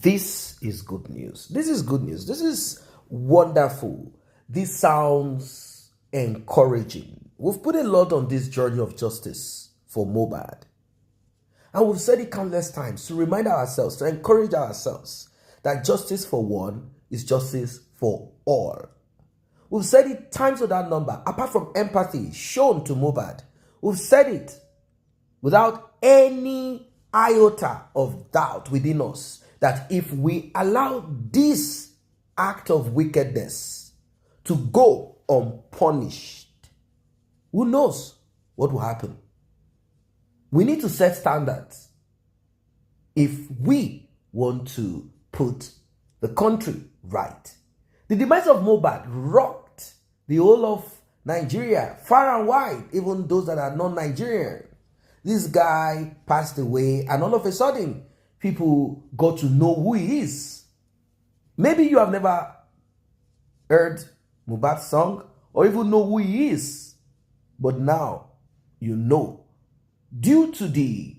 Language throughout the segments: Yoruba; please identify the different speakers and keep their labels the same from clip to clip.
Speaker 1: This is good news. This is good news. This is wonderful. This sounds encouraging. We've put a lot on this journey of justice for Mohbad. And we've said it countless times to remind ourselves, to encourage ourselves that justice for one is justice for all. We've said it times without number, apart from empathy shown to Mohbad. We've said it without any iota of doubt within us that if we allow this act of wickedness to go unpunished, who knows what will happen? We need to set standards if we want to put the country right. The demise of Mohbad rocked the whole of Nigeria, far and wide, even those that are non-Nigerian. This guy passed away, and all of a sudden, people got to know who he is. Maybe you have never heard Mohbad's song or even know who he is, but now you know. Due to the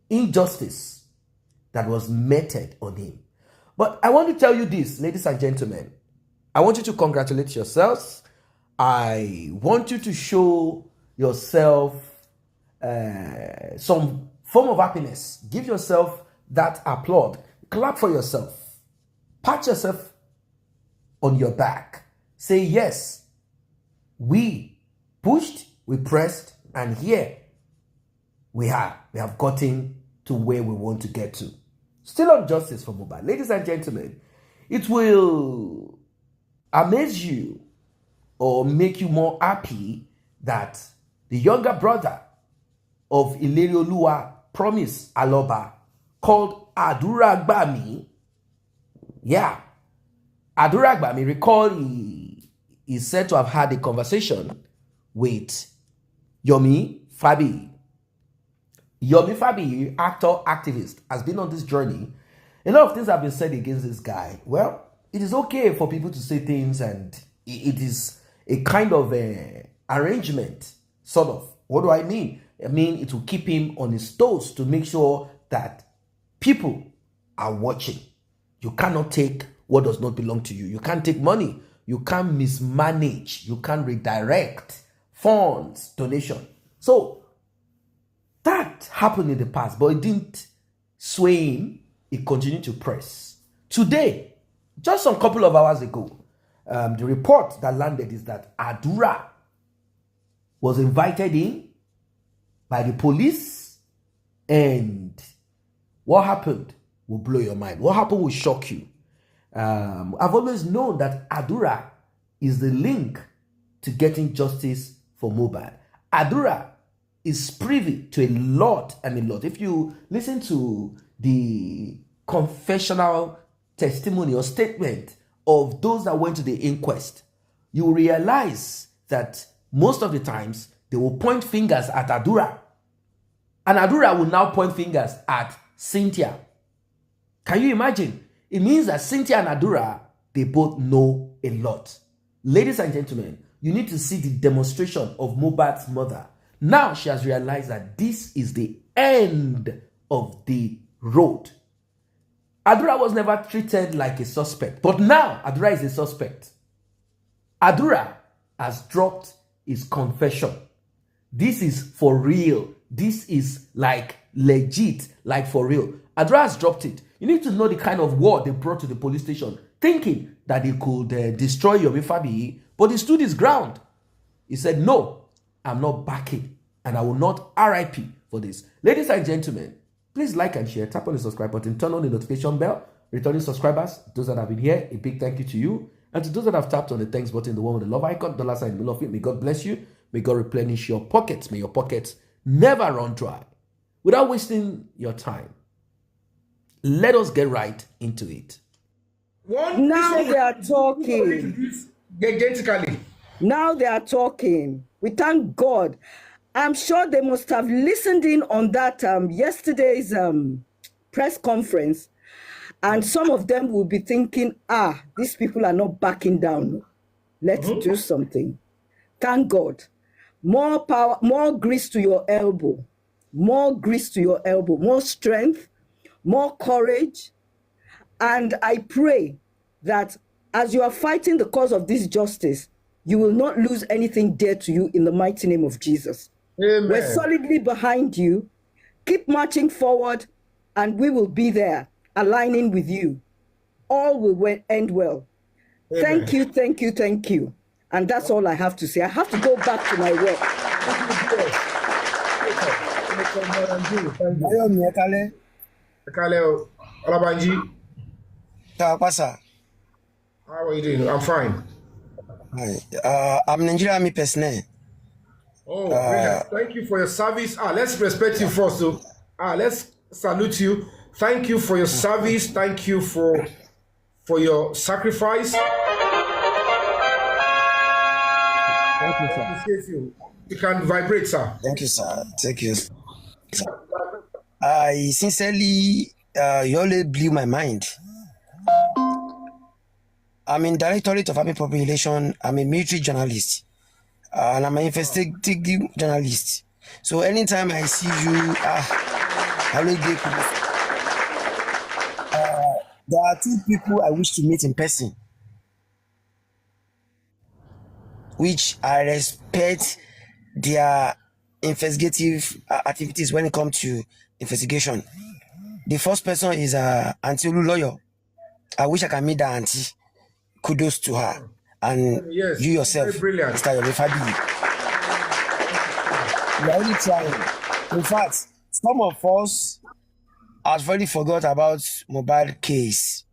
Speaker 1: injustice that was meted on him. But I want to tell you this, ladies and gentlemen. I want you to congratulate yourselves. I want you to show yourself some form of happiness. Give yourself that applaud. Clap for yourself. Pat yourself on your back. Say, yes, we pushed, we pressed, and here we have gotten to where we want to get to. Still on justice for Mohbad. Ladies and gentlemen, it will amaze you or make you more happy that the younger brother of Ilerioluwa Promise Aloba, called Adura Gbami, Adura Gbami, recall he is said to have had a conversation with Yomi Fabi. Yomi Fabi, actor, activist, has been on this journey. A lot of things have been said against this guy. Well, it is okay for people to say things, and it is a kind of arrangement, sort of. What do I mean? I mean, it will keep him on his toes to make sure that people are watching. You cannot take what does not belong to you. You can't take money. You can't mismanage. You can't redirect funds, donation. So, that happened in the past, but it didn't sway him. He continued to press. Today, just some couple of hours ago, the report that landed is that Adura was invited in by the police, and what happened will blow your mind. What happened will shock you. I've always known that Adura is the link to getting justice for Mohbad. Adura is privy to a lot. If you listen to the confessional testimony or statement of those that went to the inquest, you realize that most of the times they will point fingers at Adura, and Adura will now point fingers at Cynthia. Can you imagine? It means that Cynthia and Adura, they both know a lot. Ladies and gentlemen, you need to see the demonstration of Mohbad's mother. Now she has realized that this is the end of the road. Adura was never treated like a suspect, but now Adura is a suspect. Adura has dropped his confession. This is for real. This is like legit, like for real. Adura has dropped it. You need to know the kind of war they brought to the police station, thinking that they could destroy Yomi Fabi, but he stood his ground. He said, no, I'm not backing, and I will not RIP for this. Ladies and gentlemen, please like and share, tap on the subscribe button, turn on the notification bell. Returning subscribers, those that have been here, a big thank you to you. And to those that have tapped on the thanks button, the one with the love icon, dollar sign in the middle of it, may God bless you. May God replenish your pockets. May your pockets never run dry. Without wasting your time, let us get right into it.
Speaker 2: Now they are talking. Now they are talking. We thank God. I'm sure they must have listened in on that yesterday's press conference, and some of them will be thinking, these people are not backing down. Let's do something. Thank God. More power, more grease to your elbow. More grease to your elbow. More strength, more courage, And I pray that as you are fighting the cause of this justice, you will not lose anything dear to you in the mighty name of Jesus.
Speaker 3: Amen.
Speaker 2: We're solidly behind you. Keep marching forward, and we will be there, aligning with you. All will end well.
Speaker 3: Amen.
Speaker 2: Thank you, thank you, thank you. And that's all I have to say. I have to go back to my work.
Speaker 3: Olabanji.
Speaker 4: How
Speaker 3: are you doing? I'm fine.
Speaker 4: Hi. I'm Nigerian Army personnel.
Speaker 3: Oh, brilliant. Thank you for your service. Let's respect you first. So, let's salute you. Thank you for your service. Thank you for your sacrifice.
Speaker 4: Thank you, sir.
Speaker 3: Appreciate you. You can vibrate, sir.
Speaker 4: Thank you, sir. Thank you. I sincerely, you always blew my mind. I'm in Directorate of Army Population. I'm a military journalist. And I'm an investigative journalist. So anytime I see you, I always get there are two people I wish to meet in person, which I respect their investigative activities when it comes to investigation. The first person is Auntie Olu Lawyer. I wish I can meet that auntie. Kudos to her. And
Speaker 3: yes,
Speaker 4: you yourself, Mr. Yobefabi. You are really trying. In fact, some of us have already forgot about Mohbad case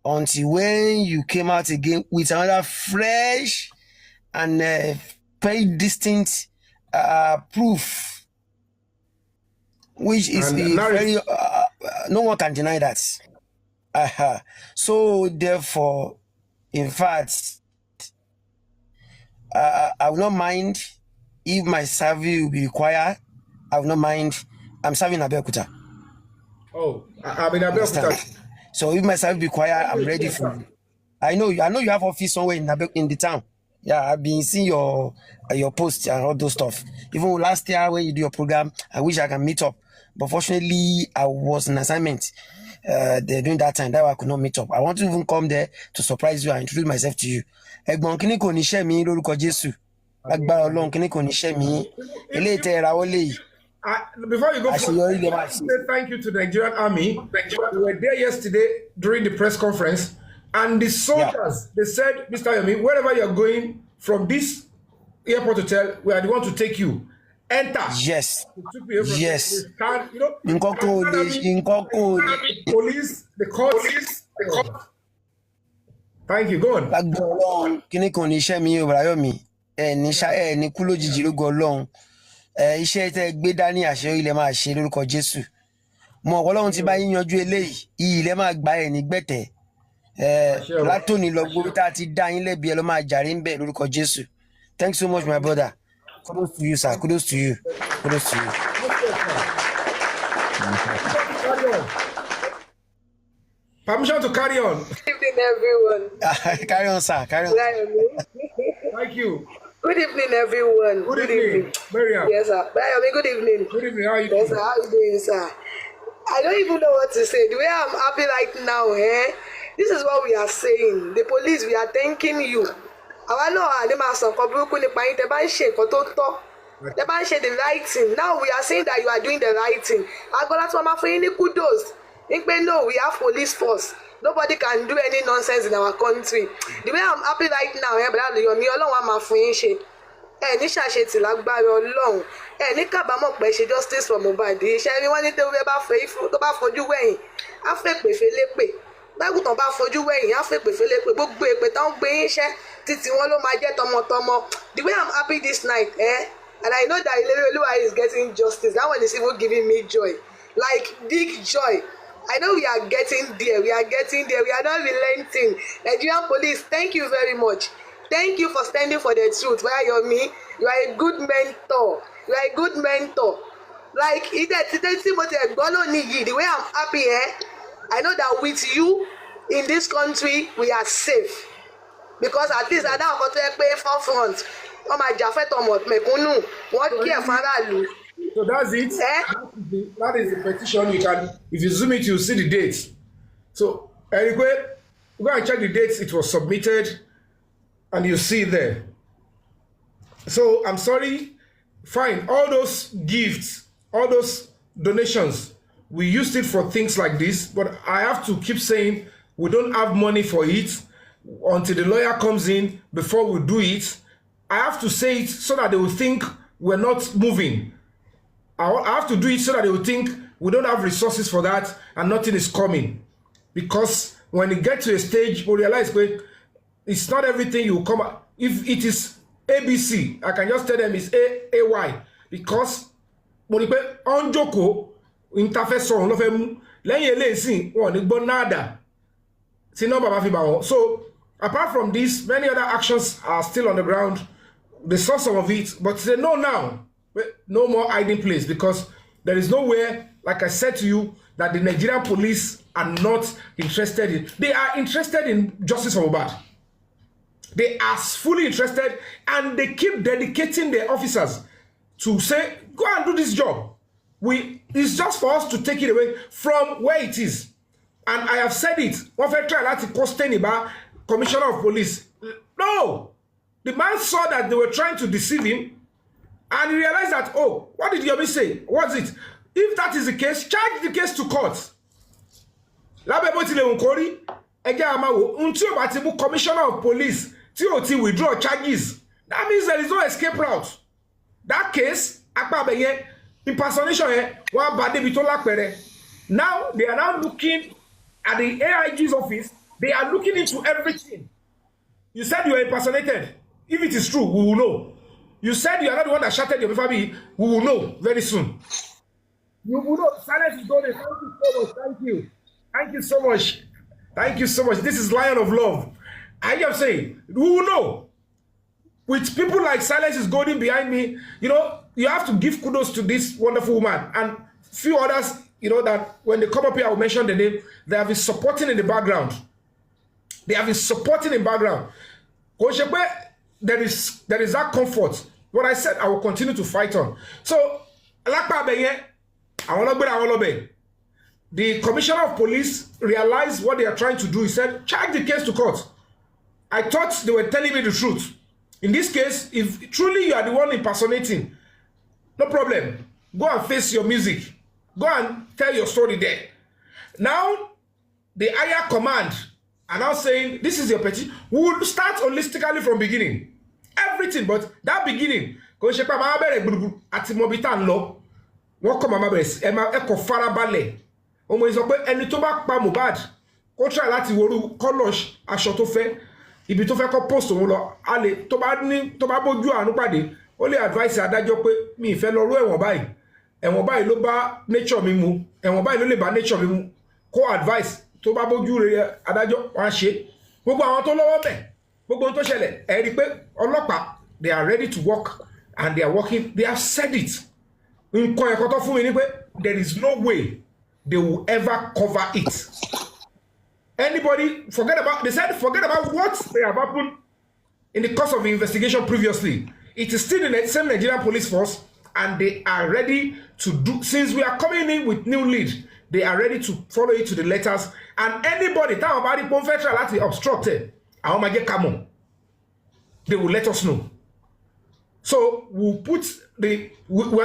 Speaker 4: until when you came out again with another fresh and very distinct proof, which is very no one can deny that. So therefore, in fact, I will not mind if my service will be required. I will not mind. I'm serving Abeokuta.
Speaker 3: Oh, I'm in Abeokuta.
Speaker 4: So if my service will be required, I'm ready for you. I know you have office somewhere in the town. Yeah, I've been seeing your posts and all those stuff. Even last year when you do your program, I wish I can meet up. But fortunately, I was on assignment during that time. That I could not meet up. I want to even come there to surprise you and introduce myself to you. Ẹ̀gbọ́n kíní kò ní ṣẹ́ mi lórúkọ Jésù. Agbára Ọlọ́run kíní kò ní ṣẹ́ mi. Eléyìí tẹ́ ra wọlé yìí.
Speaker 3: Before you go, say thank you to the Nigerian Army. We were there yesterday during the press conference, and the soldiers, they said, Mr. Yomi, wherever you're going from this airport hotel, we are the one to take you. Enter.
Speaker 4: Yes.
Speaker 3: Yes. You know, police, the courts. Thank you. Go on.
Speaker 4: Kíní kò ní ṣẹ́ mi Yomi. Ní kú lójijì lógo Ọlọ́run. Iṣẹ́ tẹ́ gbé dání àṣẹ ilẹ̀ máa ṣe lórúkọ Jésù. Mo Ọlọ́run ti bá yín yanjú eléyìí. Ilẹ̀ máa gba ẹ̀ ní gbẹ̀tẹ̀. Látòní lọ gbogbo tá a ti dá yín lẹ́bi ẹ lọ máa jàre ń bẹ̀ lórúkọ Jésù. Thanks so much, my brother. Kudos to you, sir. Kudos to you. Kudos to you.
Speaker 3: Permission to carry on.
Speaker 5: Good evening, everyone.
Speaker 4: Carry on, sir. Carry on.
Speaker 3: Thank you.
Speaker 5: Good evening, everyone.
Speaker 3: Good evening. Miriam.
Speaker 5: Yes, sir. Good evening.
Speaker 3: Good evening. How are you doing?
Speaker 5: Yes, sir. How are you doing, sir? I don't even know what to say. The way I'm happy right now, this is what we are saying. The police, we are thanking you. Àwa náà ní máa sọ nǹkan burúkú nípa yín tẹ́ bá ń ṣe nǹkan tó tọ́. Tẹ́ bá ń ṣe the right thing. Now we are saying that you are doing the right thing. Agbọ́lá tí wọ́n máa fún yín ní kudos. No, we have police force. Nobody can do any nonsense in our country. The way I'm happy right now, brother Yomi, Ọlọ́run á máa fún yín ṣe. Ní ṣàṣetì lágbára Ọlọ́run. Ní kábàámọ̀ pé ṣe justice for Mohbad. Iṣẹ́ ni wọ́n ní tó bá fojú wẹ̀yìn, á fẹ́ pè fẹ́lẹ́pè. Bágùtàn bá fojú wẹ̀yìn, á fẹ́ pè fẹ́lẹ́pè. Gbogbo èpè tó ń gbé yín ṣẹ́ títí wọn ló máa jẹ́ tọmọtọmọ. The way I'm happy this night, and I know that Ileoluwa is getting justice. That one is even giving me joy. Like big joy. I know we are getting there. We are not relenting. Nigerian police, thank you very much. Thank you for standing for the truth. Where you're me, you are a good mentor. Like the way I'm happy, I know that with you in this country, we are safe. Because at least I don't want to pay forefront. Oh my Jafet Mekunu, what care for
Speaker 3: So that's it. That is the petition. You can, if you zoom it, you see the dates. So Anyway, go and check the dates it was submitted, and you see there. So I'm sorry. Fine, all those gifts, all those donations, we used it for things like this, but I have to keep saying we don't have money for it until the lawyer comes in before we do it. I have to say it so that they will think we're not moving. I have to do it so that they will think we don't have resources for that and nothing is coming. Because when you get to a stage, we realize it's not everything you come out. If it is ABC, I can just tell them it's AY. Because when you on Joko, interface on November, lẹ́yìn eléyìí wọn ní gbọ́ nada. So apart from this, many other actions are still on the ground. They saw some of it, but they know now, no more hiding place, because there is nowhere, like I said to you, that the Nigerian police are not interested in. They are interested in justice for Mohbad. They are fully interested, and they keep dedicating their officers to say, go and do this job. It's just for us to take it away from where it is. And I have said it. One fair try to question about Commissioner of Police. No! The man saw that they were trying to deceive him, and he realized that, oh, what did Yomi say? What's it? If that is the case, charge the case to court. Until Commissioner of Police TOT withdraw charges. That means there is no escape route. That case, impersonation, now they are now looking at the AIG's office. They are looking into everything. You said you were impersonated. If it is true, we will know. You said you are not the one that shouted your baby. We will know very soon. You will know. Silence is golden. Thank you so much. Thank you. Thank you so much. Thank you so much. This is Lion of Love. I am saying, we will know. With people like Silence is Golden behind me, you know, you have to give kudos to this wonderful woman. And few others, you know, that when they come up here, I will mention the name. They have been supporting in the background. They have been supporting in the background. There is that comfort. What I said, I will continue to fight on. So, the Commissioner of Police realized what they are trying to do. He said, charge the case to court. I thought they were telling me the truth. In this case, if truly you are the one impersonating, no problem. Go and face your music. Go and tell your story there. Now, the higher command are now saying, this is your petition. We will start holistically from beginning. Everything, but that beginning, wọ́n kọ́ màmá bẹ̀rẹ̀ ẹ̀kọ́ farabalẹ̀ ọmọ ìsọ pé ẹni tó bá pa Mohbad kó try láti worú kọ́lọ̀ aṣọ tó fẹ́ ibi tó fẹ́ kọ́ post òun lọ a lè tó bá bójú àánú pàdé ó lè advice adájọ́ pé mi ìfẹ́ lọ rú ẹ̀wọ̀n báyìí ló bá nature mi mu ẹ̀wọ̀n báyìí ló lè bá nature mi mu kó advice tó bá bójú rẹ̀ adájọ́ wọ́n á ṣe gbogbo àwọn tó lọ́wọ́ bẹ̀ gbogbo ohun tó ṣẹlẹ̀ ẹ rí pé ọlọ́pàá they are ready to work and they are working. They have said it. There is no way they will ever cover it. Anybody forget about what they have happened in the course of the investigation previously. It is still in the same Nigerian police force, and they are ready to do, since we are coming in with new lead, they are ready to follow it to the letters. And anybody that obstructed, they will let us know. So we're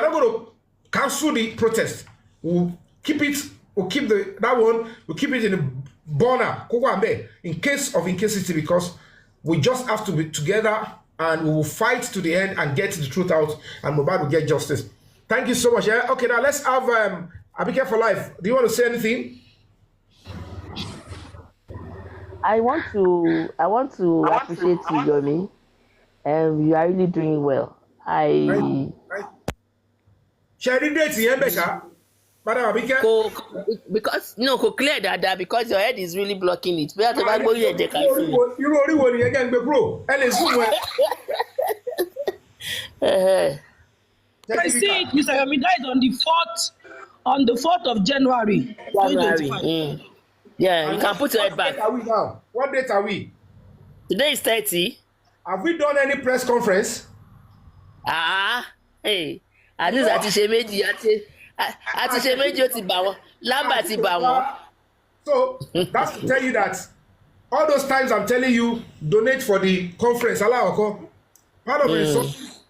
Speaker 3: not going to cancel the protest. We'll keep it, we'll keep it in the burner in case of incasity, because we just have to be together and we will fight to the end and get the truth out, and Mohbad will get justice. Thank you so much. Yeah? Okay, now let's have Abike for life. Do you want to say anything?
Speaker 6: I want to appreciate you, Yomi. You are really doing well.
Speaker 7: Because clear that because your head is really blocking it.
Speaker 3: You
Speaker 8: I see it, Mr. Yomi, died on the 4th of January.
Speaker 7: Yeah, you can put your head back.
Speaker 3: What date are we?
Speaker 7: Today is 30.
Speaker 3: Have we done any press conference?
Speaker 7: Hey, at least àti ṣe méjì ó ti bà wọ́n, Lamba ti bà wọ́n.
Speaker 3: So that's to tell you that all those times I'm telling you, donate for the conference. Part of the resources.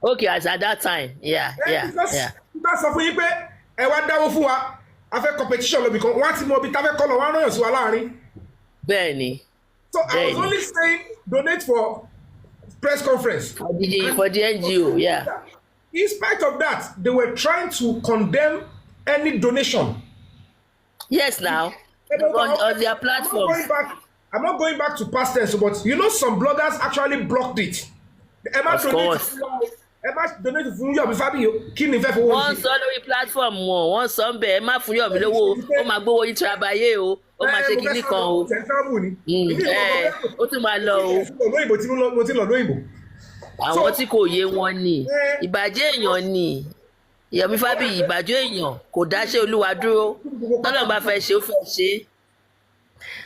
Speaker 7: Okay, as at that time. Yeah.
Speaker 3: That's something you pay. I want that for I fẹ́ competition because once more be have color one on so alani.
Speaker 7: Benny.
Speaker 3: So I was only saying donate for press conference.
Speaker 7: For the NGO, yeah.
Speaker 3: In spite of that, they were trying to condemn any donation.
Speaker 7: Yes, now. On their platform.
Speaker 3: I'm not going back to past tense, but you know some bloggers actually blocked it.
Speaker 7: Of course.
Speaker 3: Donate fún Yomi Fabio. Kí ni fẹ́ fowó.
Speaker 7: Wọ́n sọ lórí platform wọn, wọ́n sọ bẹ́ẹ̀ ẹ má fún Yomi lówó, ó máa gbówó yín trabayé o, ó máa ṣe kinní kan o. Ó tún máa lọ o.
Speaker 3: Mo ti lọ lóyìnbó.
Speaker 7: Àwọn tí kò yé wọn ni, ìbàjẹ́ èèyàn ni. Yomi Fabio ìbàjẹ́ èèyàn kò dáṣẹ́ Olúwa dúró. Tọ́lọ́ bá fẹ́ ṣe ó fẹ́ ṣe.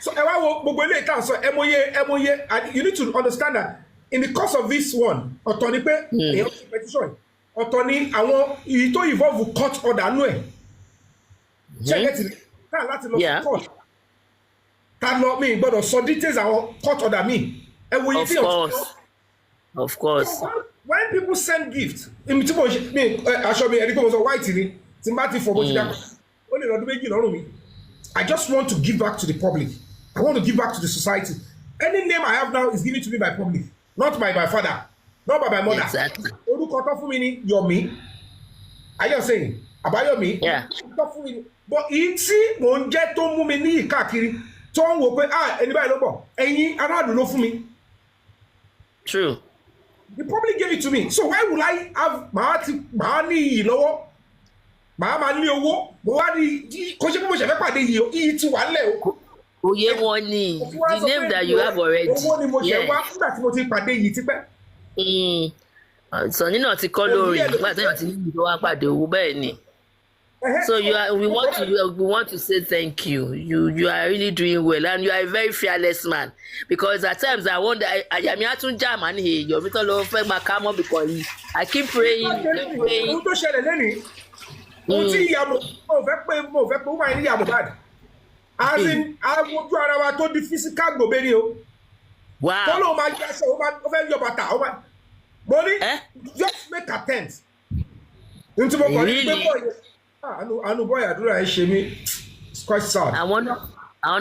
Speaker 3: So ẹ wá wo gbogbo eléyìí tá à ń sọ ẹmọye and you need to understand that in the course of this one ọ̀tọ̀ ni pé èèyàn ti petition ọ̀tọ̀ ni àwọn èyí tó involve court order nú ẹ̀ ṣẹ́gẹ̀tì náà láti lọ sí court ta lọ mi gbọ́dọ̀ sọ details àwọn court order mi ẹ wo iye tí ọ̀tọ̀.
Speaker 7: Of course.
Speaker 3: So when people send gifts tí mo ṣe mi aṣọ mi ẹni pé mo sọ white ni tí n bá ti fọ bó ti dá ó lè lọ́dún méjì lọ́rùn mi. I just want to give back to the public. I want to give back to the society. Any name I have now is given to me by public, not by my father, not by my mother.
Speaker 7: Exactly.
Speaker 3: Orúkọ tó fún mi ni Yomi. Are you saying? Àbáyọ̀mí.
Speaker 7: Yeah.
Speaker 3: Tó fún mi ni. But ìyí tí mò ń jẹ́ tó mú mi ní ìkáàkiri tó ń wò pé ẹni báyìí ló bọ̀ ẹ̀yin aráàlú ló fún mi.
Speaker 7: True.
Speaker 3: The public gave it to me. So why would I have màá ní iyì lọ́wọ́? Màá máa ní owó. Mo wá ní kò ṣe pé mo ṣe fẹ́ pàdé iyì tí wà ń lẹ̀ o.
Speaker 7: Oye wọn ni the name that you have already.
Speaker 3: Owó ni mo ṣe wá nígbà tí mo ti pàdé yìí tipẹ́.
Speaker 7: Sọ̀ni náà ti kọ́ lórí nígbà tí wọ́n ti ní ìlú wa pàdé owó bẹ́ẹ̀ ni. So we want to say thank you. You are really doing well and you are a very fearless man because at times I wonder àyàmí àtúnjà màá ní Yomi tó lọ fẹ́ máa ká mọ́ because I keep praying.
Speaker 3: Ohun tó ṣẹlẹ̀ lẹ́nìí, ohun tí ìyàmú mo fẹ́ pé ó máa ní ìyàmú bad. As in awojú ara wa tó di physical gbòbe ni o.
Speaker 7: Wow.
Speaker 3: Tó lóun máa jẹ́ ṣe ó fẹ́ yọ bàtà mo ní just make attempt. Nítorí mo kàn ní pé bọ́ọ̀yì àánú bọ́ọ̀yì àdúrà ẹ̀ ṣe mí it's quite sad.
Speaker 7: Àwọn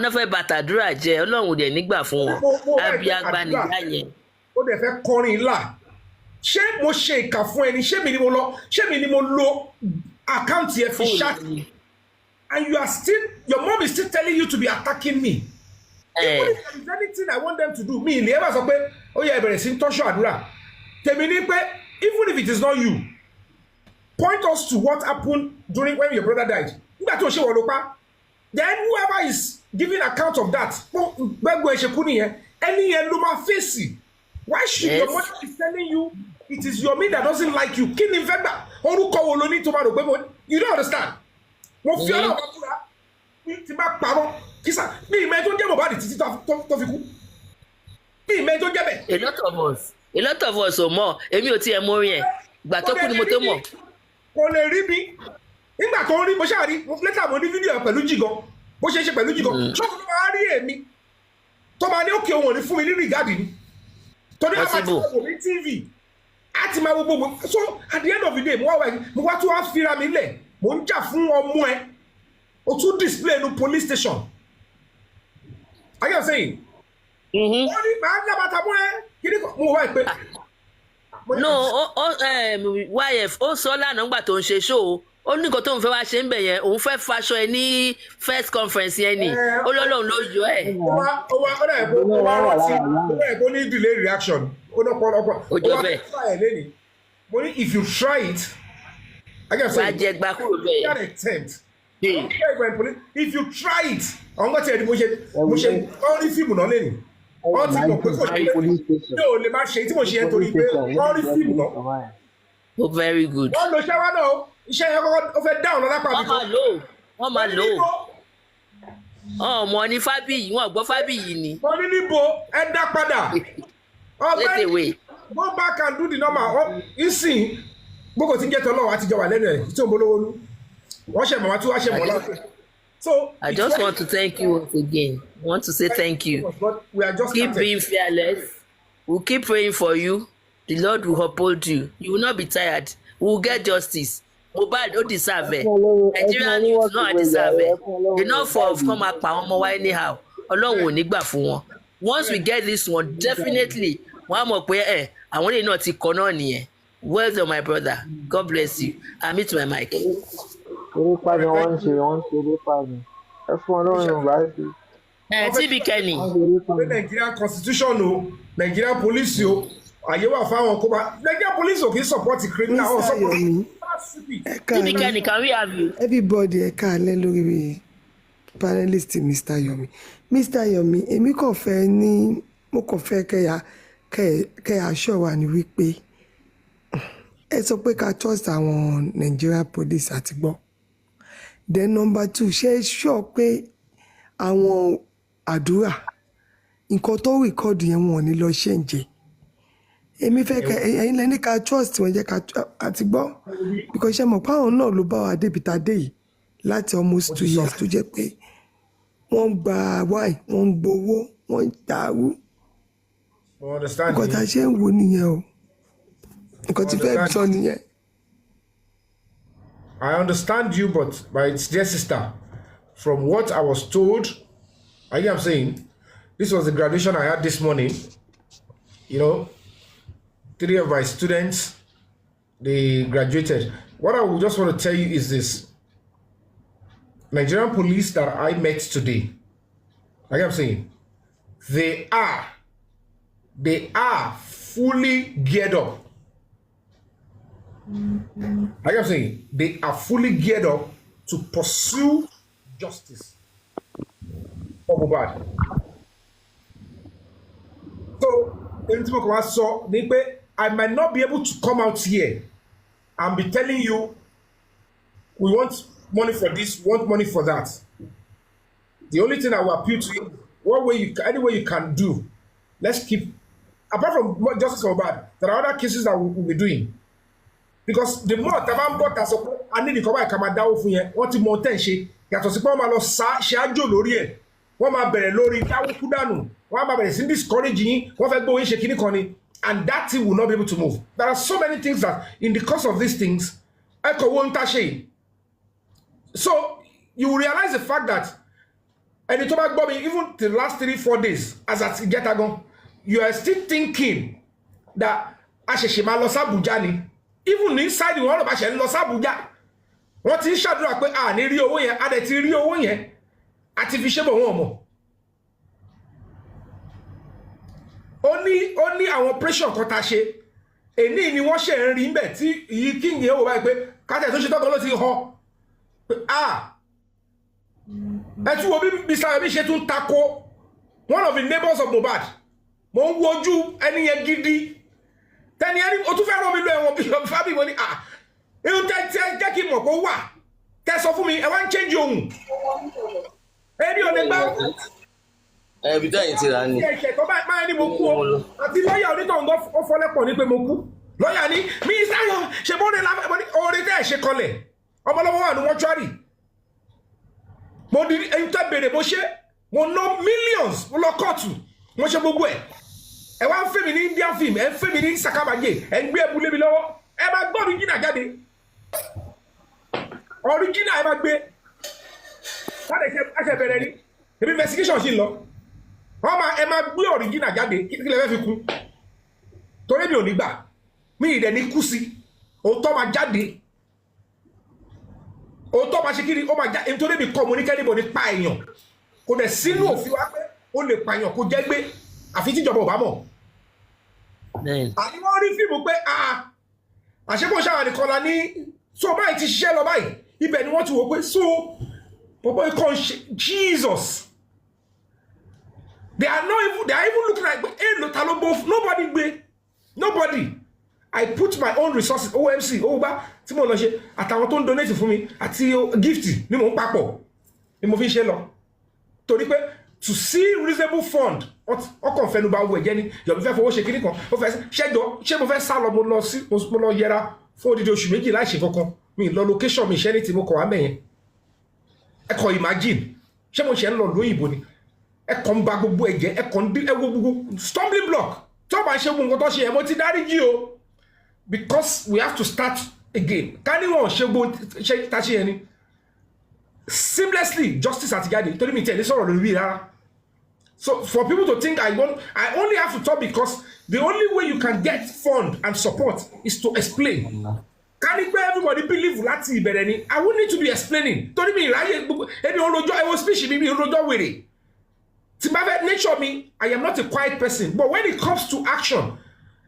Speaker 7: náà fẹ́ bàtàdúrà jẹ Ọlọ́run dẹ̀ nígbà fún wọn abíagbá nìyá yẹn.
Speaker 3: Ó dẹ̀ fẹ́ kọrin ńlá. Ṣé mo ṣe ìkà fún ẹni? Ṣé mi ni mo lo àkáǹtì ẹ fi ṣáàtì? And your mom is still telling you to be attacking me. Even if there is anything I want them to do, me, ever sọ pé, ó yẹ ìbẹ̀rẹ̀ sí tọ́ṣọ àdúrà. Tèmi ní pé, even if it is not you, point us to what happened when your brother died. Nígbà tó ṣe wọ̀ ló pa. Then whoever is giving account of that, gbẹ́gbẹ́ ẹ̀ ṣe kú nìyẹn, ẹni yẹn ló máa fèsì. Why should your mother be telling you it is Yomi that doesn't like you? Kí ni fẹ́ gbà? Orúkọ wo ló ní tó máa rò pé you don't understand. Mo fi ọlọ́run bá fúra tí bá parọ́ kísà bí ìmọ̀ tó jẹ́ Mohbad títí tó fi kú bí ìmọ̀ tó jẹ́ bẹ̀.
Speaker 7: A lot of us ò mọ̀ èmi ò tiẹ̀ mọ̀ orin ẹ̀ ìgbà tó kú ni mo tó mọ̀.
Speaker 3: Kò lè rí mi nígbà tó rí mo ṣáà rí lẹ́tà mo ní fídíò pẹ̀lú jìgàn bó ṣe pẹ̀lú jìgàn ṣọ́kùn tó máa rí èmi tó máa ní òkè òun ò ní fún mi ní rìgáàdì ni torí àwọn àti ọ̀pọ̀ mi TV àti máa wo gbogbo so at the end of the day mo wá tún wá fira mi lẹ̀. Mo ń jà fún ọmọ ẹ o tún display no police station. Are you saying? Wọ́n ní màá ń dábàá tàbí ẹ kí ni mo wá ìpè.
Speaker 7: No YF ó sọ lánàá nígbà tó ń ṣe show ó ní nǹkan tó ń fẹ́ wá ṣe ń bẹ̀ yẹn òun fẹ́ faṣọ ẹ ní first conference yẹn ni ó lọ́lọ́run ló yọ ẹ̀.
Speaker 3: Ó wá rántí ó ní delay reaction ó lọ́pọ̀lọpọ̀
Speaker 7: ó jọ bẹ́ẹ̀.
Speaker 3: Mo ní if you try it.
Speaker 7: Wàá jẹ gba kúrò bẹ́ẹ̀.
Speaker 3: If you try it, àwọn ọmọ tí ẹni mo ṣe ọrí fíìmù náà lẹ́nu. Wọ́n ti mọ̀ pé kò ní o lè máa ṣe tí mo ṣe yẹn torí pé ọrí fíìmù náà.
Speaker 7: Oh, very good.
Speaker 3: Wọ́n lo iṣẹ́ wa náà iṣẹ́ yẹn kọ́kọ́ ó fẹ́ dáhùn lọ́dá pàbí.
Speaker 7: Wọ́n máa lò ó. Ọmọ ní Fábíyì wọn gbọ́ Fábíyì ni.
Speaker 3: Mo ní níbo ẹ dá padà. Ọgbẹ́ni go back and do the normal. Ìsìn gbogbo tí ń jẹ́ tọ́lọ́ àtijọ́ wà lẹ́nu ẹ̀ tí ò ń bolówó lú wọ́n ṣe mọ̀ wá tí wọ́n ṣe mọ̀ láti So
Speaker 7: I just want to thank you once again. I want to say thank you.
Speaker 3: We are just
Speaker 7: Keep being fearless. We'll keep praying for you. The Lord will uphold you. You will not be tired. We will get justice. Mohbad don't deserve it. Nigerian youth not deserve it. Enough of come up anyhow. Ọlọ́run ò ní gbà fún wọn. Once we get this one, definitely, wọ́n á mọ̀ pé àwọn èèyàn náà ti kọ náà nìyẹn. Well done, my brother. God bless you. I meet my mic.
Speaker 6: Orípa ni wọ́n ń ṣe orípa ni. Ẹ fún Ọlọ́run Yorùbá sí.
Speaker 7: TB Kenny.
Speaker 3: Nigerian constitution o, Nigerian police o, àyè wà fáwọn kó bá Nigerian police ò kì í support criminal or support.
Speaker 7: TB Kenny, can we have you?
Speaker 9: Everybody ẹ káalẹ́ lórí panelist Mr. Yomi. Mr. Yomi, èmi kàn fẹ́ ní mo kàn fẹ́ kẹ́ assure wa ní wípé ẹ sọ pé ká trust àwọn Nigerian police àti gbọ́. Then number 2, ṣe sure pé àwọn àdúrà nǹkan tó record yẹn wọn ò ní lọ ṣe ń jẹ. Èmi fẹ́ kẹ́ ẹ̀yin lẹ́ni ká trust wọn jẹ́ ká àti gbọ́ because ṣe mọ̀ pé àwọn náà ló bá wa débi tá dé yìí láti almost 2 years tó jẹ́ pé wọ́n gba wáì wọ́n gbowó wọ́n dàrú. Nǹkan tá a ṣe ń wo nìyẹn o. Nǹkan tí fẹ́ sọ nìyẹn.
Speaker 3: I understand you, but my dear sister, from what I was told, I am saying, this was the graduation I had this morning. You know, 3 of my students, they graduated. What I would just want to tell you is this. Nigerian police that I met today, like I'm saying, they are fully geared up. Like I'm saying, they are fully geared up to pursue justice for Mohbad. So, I might not be able to come out here and be telling you, we want money for this, we want money for that. The only thing I will appeal to you, any way you can do, let's keep, apart from justice for Mohbad, there are other cases that we'll be doing. Because the more Taban bought us, I need to come back and down for you. What the more tension, you have to see Pamalo Shajo Lori, one my belly Lori, Kudanu, one my belly discouraging, one of going shaking Connie, and that thing will not be able to move. There are so many things that, in the course of these things, Echo won't touch it. So, you will realize the fact that, and the tobacco bombing, even the last 3-4 days, as at Getagon, you are still thinking that Asheshima Losa Bujani. Even inside the world of Ashen Losa Buja, what is shadow up with an area away at a area away, artificial homo. Only our pressure cotache, a name you wash and remember, you king here over Kata to Chicago ho. That you will be Mr. Abishetun Taco, one of the neighbors of Mohbad. Mon woju any gidi. Tẹ́ni ẹni o tún fẹ́ rán mi lọ ẹ̀wọ̀n bí fábí wọn ni ẹ̀hún tẹ́ jẹ́ kí n mọ̀ kó wà tẹ́ sọ fún mi ẹ wá ń change ohun ẹni ò lè gbá
Speaker 10: ẹbí tẹ́yìn ti rà ní.
Speaker 3: ẹ̀ṣẹ̀ tó bá ní mo kú o àti lọ́ọ̀yà onítọ̀hún ó fọlẹ́pọ̀ ní pé mo kú lọ́ọ̀yà ní mi sáyọ ṣe bó ní oore tẹ́ ẹ̀ ṣe kọlẹ̀ ọmọlọ́wọ́ wà ní mọ́ṣúárì mo di ẹni tẹ́ bèrè mo ṣe mo ná millions mo lọ kóòtù mo ṣe gbogbo ẹ̀. Ẹ wá ń fẹ́ mi ní Indian film, ẹ ń fẹ́ mi ní Sakabaye, ẹ ń gbé ẹbú lé mi lọ́wọ́, ẹ máa gbọ́ original jáde. Original ẹ máa gbé. Láti ṣe bẹ̀rẹ̀ ní, ebi investigation ṣì ń lọ. Ẹ máa gbé original jáde, kí lè fẹ́ fi kú. Torí mi ò ní gbà, mi ì dẹ̀ ní kú sí, òótọ́ máa jáde. Òótọ́ máa ṣe kí ni, ó máa jáde, nítorí mi kọ́ mo ní kẹ́nìbọ̀ ní pa èèyàn. Kò dẹ̀ sínú òfin wá pé ó lè pa èèyàn kó jẹ́ gbé. Àfi tíjọba ò bá mọ̀. Àní wọ́n rí fíìmù pé àṣepọ̀ ṣáà nìkan la ní so báyìí ti ṣiṣẹ́ lọ báyìí ibẹ̀ ni wọ́n ti wò pé so bọ̀bọ̀ ikọ̀ Jesus they are even looking like èlò ta ló bó nobody I put my own resources OMC owó bá tí mo lọ ṣe àtàwọn tó ń donate fún mi àti gift ni mo ń papọ̀ ni mo fi ń ṣe lọ torí pé to see reasonable fund ọkàn fẹnu bá wọ ẹ̀jẹ̀ ni yọ̀bí fẹ́ fowó ṣe kíní kan ó fẹ́ ṣẹ́jọ́ ṣé mo fẹ́ sá lọ mo lọ yẹra fún odidi oṣù méjì láì ṣe kankan mi lọ location mi iṣẹ́ ní tí mo kọ̀ wá mẹ́yẹn ẹ kàn imagine ṣé mo ṣe ń lọ lóyìnbó ni ẹ kàn ń ba gbogbo ẹ̀jẹ̀ ẹ kàn ń dín ẹ wo gbogbo stumbling block tó bá ṣe gbogbo nǹkan tó ṣe ẹ mo ti dáríjì o because we have to start again ká ní wọn ṣe gbogbo ṣe tá ṣe yẹn ni seamlessly justice àti jáde torí mi tẹ̀lé sọ̀rọ̀ lórí rárá. So for people to think I only have to talk because the only way you can get fund and support is to explain. Can it be everybody believe láti ìbẹ̀rẹ̀ ni? I won't need to be explaining. Torí mi ìráyè ẹni olójó ẹwọ speech mi olójó wèrè. Tí bá fẹ́ nature mi, I am not a quiet person. But when it comes to action,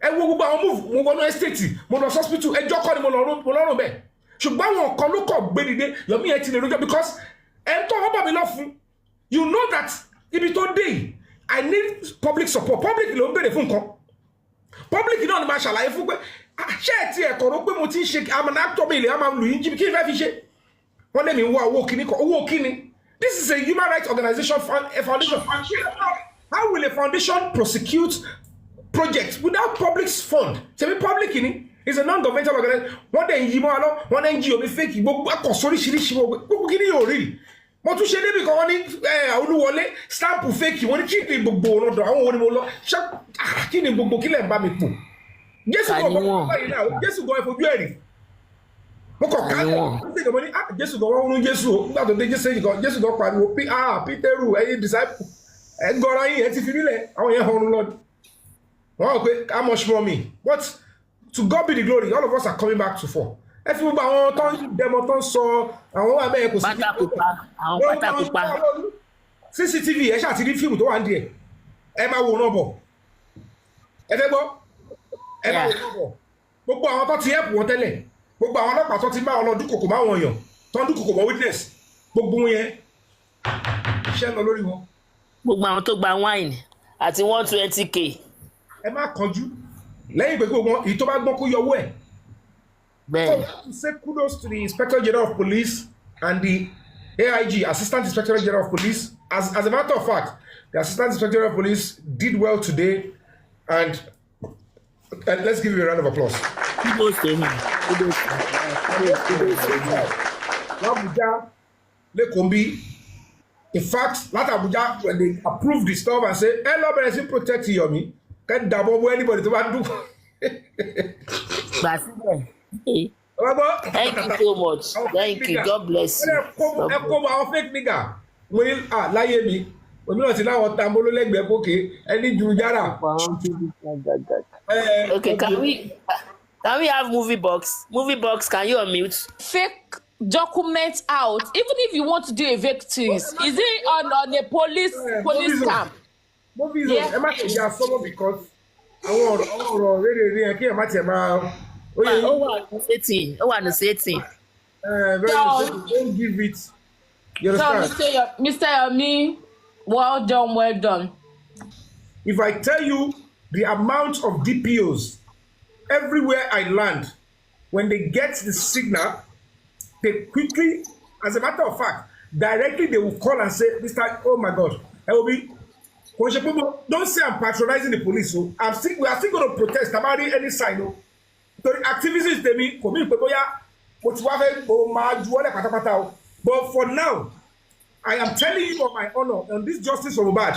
Speaker 3: ẹ wo gbogbo àwọn move mo wọnú estate mo lọ hospital ẹjọ́ kọ́ ni mo lọ́rùn bẹ́ẹ̀. Ṣùgbọ́n àwọn kan ló kọ̀ gbé dìde Yomi ẹ ti lè lójó because ẹ ń tọ́ ọba mi lọ fún. You know that ibi tó dé I need public support public ló ń bèrè fún nǹkan public náà ni máa ṣàlàyé fún pé ṣé ẹ ti ẹ̀kọ́ ló pé mo ti ń ṣe àmọ́ náà tọ́ mi ilé àmọ́ lù yín jí kí n fẹ́ fi ṣe wọ́n lé mi wá owó kíní kan owó kíní this is a human rights organization a foundation how will a foundation prosecute projects without public fund ṣebí public ni is a non-governmental organization wọ́n dẹ̀ ń yí mọ́ wa lọ wọ́n dẹ̀ ń jí omi fake gbogbo akọ̀ sóríṣiríṣi gbogbo kíní yóò rí mo tún ṣe débi kan wọ́n ní olúwọlé stamp fake wọ́n ní kí ni gbogbo ọ̀nàdọ̀ àwọn wo ni mo lọ ṣá kí ni gbogbo kílẹ̀ ń bá mi pò jésù gan ọkọ̀ báyìí náà jésù gan ẹ̀fọ́jú ẹ̀rí mo kọ̀ ká ṣe mo ní jésù gan wọ́n rún jésù nígbà tó dé jésù gan pariwo pétérù ẹ̀yin disciple ẹ̀ gọ́ra yín ẹ̀ ti fi nílẹ̀ àwọn yẹn hàn lọ́dún wọ́n rò pé how much more me but to God be the glory all of us are coming back to fall. Ẹ fi gbogbo àwọn tó ń dẹmọ tó ń sọ àwọn wà bẹ́ẹ̀ kò sí
Speaker 7: àwọn pátákópa
Speaker 3: cctv ẹ ṣáà ti rí fíìmù tó wà ń di ẹ máa wò náà bọ̀ ẹ fẹ́ gbọ́ ẹ máa wò náà bọ̀ gbogbo àwọn tó ti ẹ̀pù wọn tẹ́lẹ̀ gbogbo àwọn ọlọ́pàá tó ti bá wọn lọ dúkòkò máa wọn èèyàn tó ń dúkòkò mọ́ witness gbogbo wọn yẹn iṣẹ́ lọ lórí wọn.
Speaker 7: gbogbo àwọn tó gba wine àti 120k.
Speaker 3: ẹ má kánjú lẹ́yìn pé gbogbo wọn èyí tó bá gbọ́ kó yọ owó ẹ̀. So to say kudos to the Inspector General of Police and the AIG, Assistant Inspector General of Police. As a matter of fact, the Assistant Inspector General of Police did well today, and let's give you a round of applause.
Speaker 7: Kudos to him.
Speaker 3: Abuja, Lekombi. In fact, that Abuja, when they approved the stuff and say, "Hey, let's protect Yomi," can't double anybody to do.
Speaker 7: Thank you so much. Thank you. God bless you.
Speaker 3: Ẹ kó àwọn fake nigga. Mo ní láyé mi. Omi náà ti láwọn tambolo lẹ́gbẹ̀ẹ́ kókè ẹni ju yàrá.
Speaker 7: Okay, can we have movie box? Movie box, can you unmute?
Speaker 11: Fake documents out. Even if you want to do a victims, is it on a police camp?
Speaker 3: Movies ẹ má ṣe ya sọ́mọ́ because àwọn ọ̀rọ̀ rere kí ẹ má tiẹ̀ máa.
Speaker 7: Ó wà ní setting.
Speaker 3: Don't give it. You understand?
Speaker 11: So, Mr. Yomi, well done.
Speaker 3: If I tell you the amount of DPOs everywhere I land, when they get the signal, they quickly, as a matter of fact, directly they will call and say, Mr. Oh my God, I will be. Don't say I'm patronizing the police. So we are still going to protest about any sign. No? So the activists tèmi kò mí pé bóyá mo ti wá fẹ́ o máa ju ọlẹ́ pátápátá o but for now I am telling you on my honor on this justice for Mohbad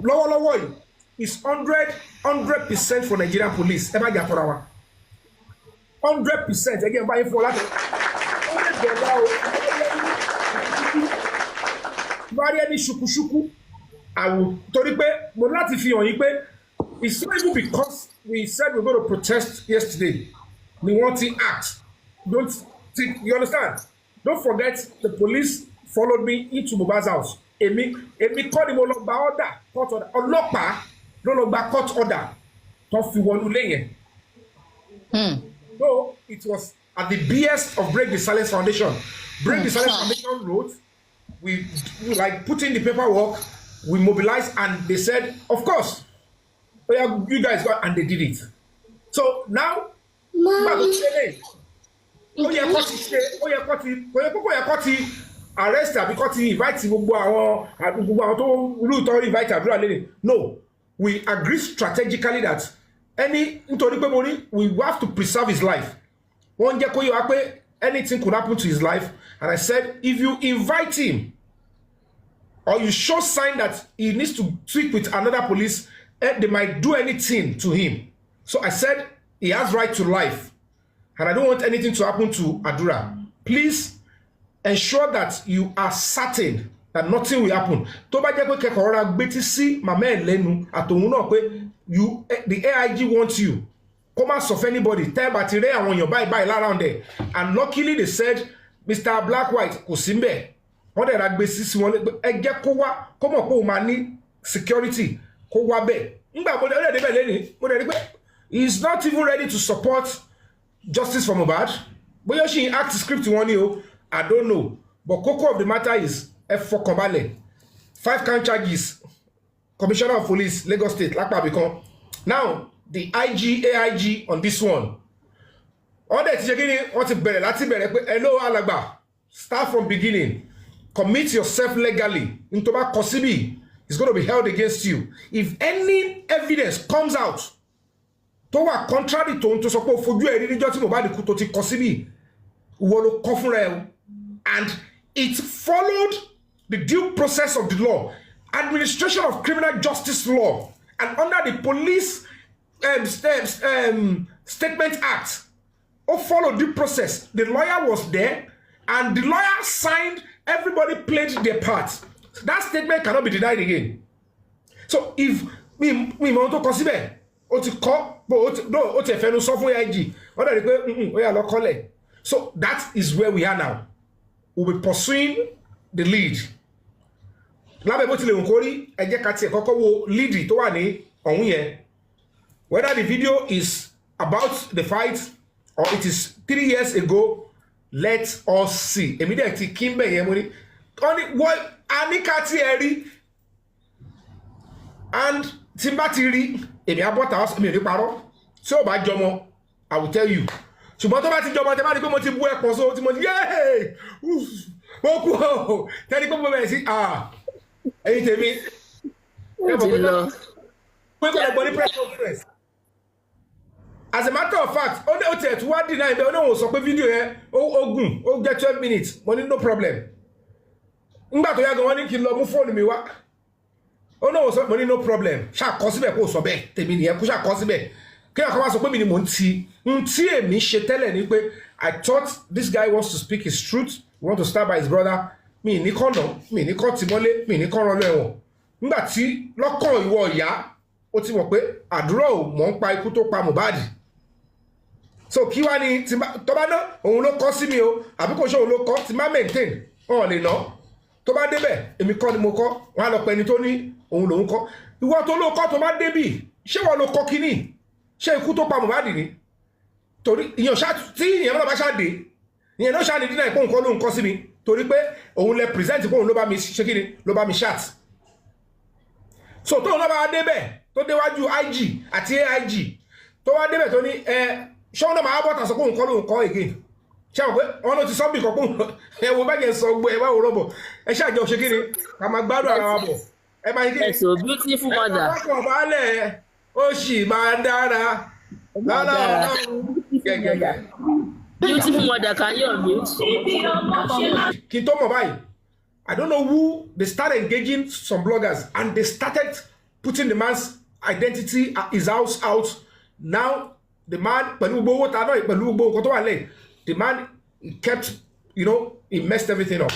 Speaker 3: lọ́wọ́lọ́wọ́ yìí is 100% for Nigerian police ẹ má jà tọ́ra wa 100% ẹgbẹ́ báyìí fún ọ láti $100 o bá rí ẹni ṣùkúṣùkú àwọn torí pé mo láti fi hàn yín pé it's not even because we said we're going to protest yesterday. We want to act. Don't think, you understand? Don't forget the police followed me into Mohbad's house. Èmi kọ́ ni mo lọ gba order, court order. Ọlọ́pàá ló lọ gba court order. Tó fi wọnú ilé yẹn. So it was at the behest of Break the Silence Foundation. Break the Silence Foundation wrote, we like put in the paperwork, we mobilized, and they said, of course, you guys got, and they did it. So now, arrest her because he invite gbogbo àwọn tó lóòótọ́ invite àdúrà lẹ́yìn. No, we agree strategically that nítorí pé mo ní we have to preserve his life. Wọ́n jẹ́ kó yẹ wá pé anything could happen to his life And I said, if you invite him or you show sign that he needs to tweet with another police, they might do anything to him. So I said, he has right to life. And I don't want anything to happen to Adura. Please ensure that you are certain that nothing will happen. Tó bá jẹ́ pé kẹ́kọ̀ọ́ ra gbétí sí màmá ẹ̀ lẹ́nu àtòun náà pé the AIG wants you. Come out of anybody. Tell Batire and when you buy around there. And luckily they said, Mr. Black White, kò sí ńbẹ̀. Wọ́n dẹ̀ ra gbé sí wọn ẹ jẹ́ kó wá kó mọ̀ pé ó máa ní security kó wá bẹ́ẹ̀. Nígbà mo dẹ̀ débẹ̀ lẹ́ni mo dẹ̀ rí pé he is not even ready to support justice for Mohbad. Bóyá ṣì ń act script wọn ni o, I don't know. But kókó of the matter is ẹ fọkàn balẹ̀. 5 count charges. Commissioner of Police, Lagos State, lápá àbíkan. Now, the AIG on this one. All that ti ṣe kí ni wọ́n ti bẹ̀rẹ̀ láti bẹ̀rẹ̀ pé hello alàgbà, start from beginning. Commit yourself legally. Into bá kọ síbí is going to be held against you. If any evidence comes out tó wà contrary to ohun tó sọ pé o fojú ẹ̀ rí níjọ́ tí Mohbad kú tó ti kọ síbí, ìwọ ló kọ fúnra ẹ. And it followed the due process of the law, administration of criminal justice law, and under the police statement act. Oh, follow due process. The lawyer was there, and the lawyer signed. Everybody played their part. That statement cannot be denied again. So if me want to consider, so that is where we are now. We'll be pursuing the lead. Whether the video is about the fight or it is 3 years ago, let us see. Immediately, Kimbe Yemuni, what Anikati Eri and Timbatiri, if you bought us, so by Jomo, I will tell you. So, but about Jomo, the man go to work for so much. Yay! Oh, tell you, hey, tell me. We're going to press conference. As a matter of fact, only hotel to what deny the no so video here. Oh, get 12 minutes. Money no problem. Ngba to ya gan woni ki lo mu phone mi wa. Oh no, so money no problem. Sha ko síbẹ̀ kó sọ bẹ́ẹ̀. Tèmi nìyẹn kó sha ko síbẹ̀. Kí kan wá sọ pé mi ni mo nti. Nti èmi ṣe tẹ́lẹ̀ ni pé I thought this guy wants to speak his truth. He want to stand by his brother. Mi ní kono, mi ní kon ti mọ́lé, mi ní kon ran lo ẹ̀wọ̀n. Ngba tí lọ́kàn ìwọ ìyá ó ti mọ̀ pé àdúrà ò mọ̀ ń pa ikú tó pa Mohbad. So kí wá ní tó bá ná òun ló kọ́ sí mi o àbí kò ṣe òun ló kọ́ tí má maintain wọn lè ná tó bá débẹ̀ èmi kọ́ ni mo kọ́ wọn á lọ pẹ́ ni tó ní òun lòun kọ́ ìwọ tó ló kọ́ tó bá débì ṣé wọn ló kọ́ kíní ṣé ikú tó pa Mohbad ni torí ìyẹn ṣá tí ìyẹn náà bá ṣá dé ìyẹn náà ṣá ní dínà ìpóhùn kọ́ lóhun kọ́ sí mi torí pé òun lè present ìpóhùn ló bá mi ṣe kíni ló bá mi chat. So tóun náà bá débẹ̀ tó déwájú IG àti AIG tó wá débẹ̀ tó ní ṣé wọn náà máa bọ́ tàṣọ pé òun kọ́ lóun kọ́ again ṣé àwọn pé wọn ló ti sọ́bì kan pé ẹ̀wọ̀n bá jẹ́ sọ gbé ẹ̀ bá wò rọ́bọ̀ ẹ ṣáàjọ ṣe kí ni ká máa gbádùn ara wa bọ̀ ẹ máa yí kí
Speaker 7: so beautiful mother
Speaker 3: ẹ kọ́ balẹ̀ ó sì máa dára lọ́la gẹ́gẹ́.
Speaker 7: Beautiful mother, can you unmute?
Speaker 3: Kí n tó mọ̀ báyìí I don't know who they started engaging some bloggers and they started putting the man's identity, his house out. Now the man, the man kept, he messed everything up.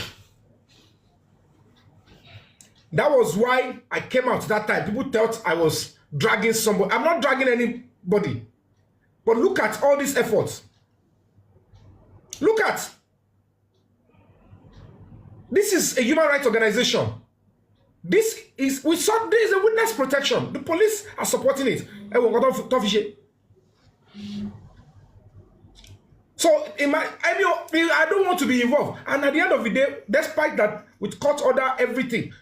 Speaker 3: That was why I came out that time. People thought I was dragging somebody. I'm not dragging anybody. But look at all these efforts. Look at. This is a human rights organization. This is a witness protection. The police are supporting it. So I don't want to be involved. And at the end of the day, despite that, with court order, everything,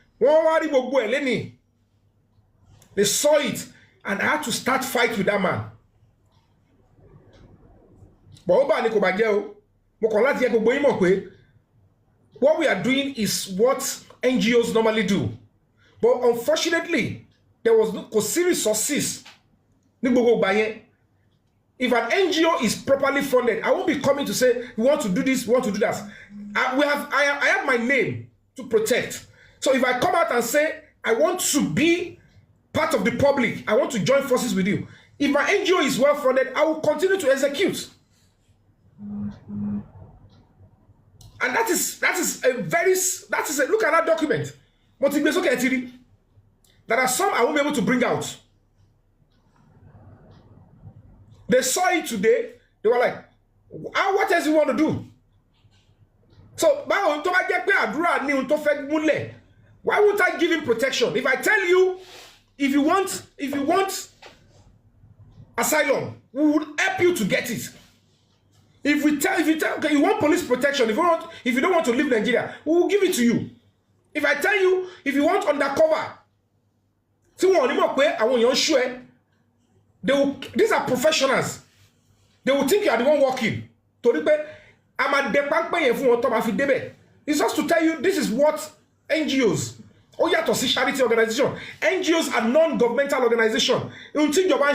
Speaker 3: they saw it and I had to start fight with that man. What we are doing is what NGOs normally do. But unfortunately, there was no serious resources. If an NGO is properly funded, I won't be coming to say we want to do this, we want to do that. I have my name to protect. So if I come out and say I want to be part of the public, I want to join forces with you. If my NGO is well funded, I will continue to execute. And that is a look at that document. There are some I won't be able to bring out. They saw it today. They were like, what else you want to do? So, why won't I give him protection? If I tell you, if you want asylum, we would help you to get it. If you tell, okay, you want police protection, if you don't want to leave Nigeria, we will give it to you. If I tell you, if you want undercover, these are professionals. They will think you are the one working. It's just to tell you this is what NGOs. Oh, yeah, to see charity organization. NGOs are non-governmental organization. You think your man